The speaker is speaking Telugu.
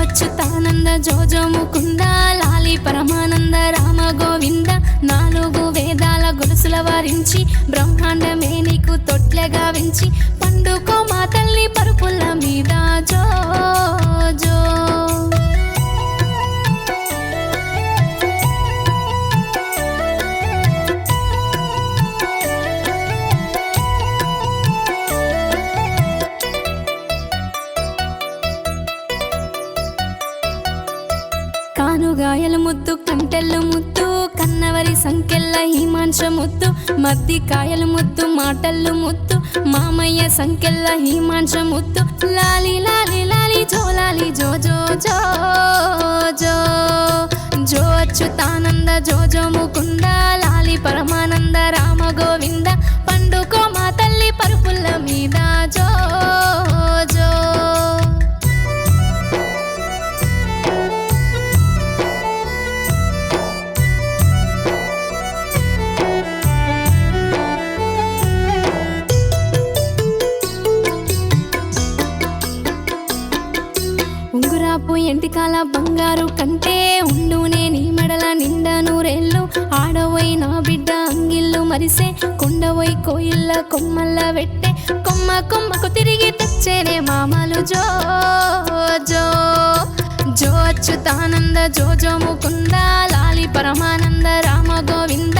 అచ్యుతానంద జో జో ముకుంద లాలి పరమానంద రామ గోవింద నాలుగు వేదాల గొలుసుల వారించి బ్రహ్మాండమే నీకు తొట్లెగా వించి పండుకో మా తల్లి పరుపుల మీద జో జో కానుగాయల ముద్దు కంటెల్లు ముద్దు కన్నవరి సంకెళ్ళ హిమాంశ ముద్దు మద్ది కాయల ముద్దు మాటల్లు ముద్దు మామయ్య సంకెళ్ళ హిమాంశ ముద్దు లాలి లాలి లాలి జో లాలి జో జో జో జో జో అచ్యుతానంద జో జో ముకుంద లాలి పరమానంద రామ గోవింద పండుకో మా తల్లి పరుపుల మీద జో జో ఉంగురాపు ఎంటికాల బంగారు కంటే ఉండునే నీ మెడల నిండా నూరేళ్ళు ఆడవోయి నా బిడ్డ అంగిళ్ళు మరిసే కొండవోయి కోయిల్ల కొమ్మల్ల వెట్టే కొమ్మ కొమ్మకు తిరిగి తెచ్చేనే మామలు జో జో జో అచ్యుతానంద జో జో ముకుంద లాలి పరమానంద రామ గోవింద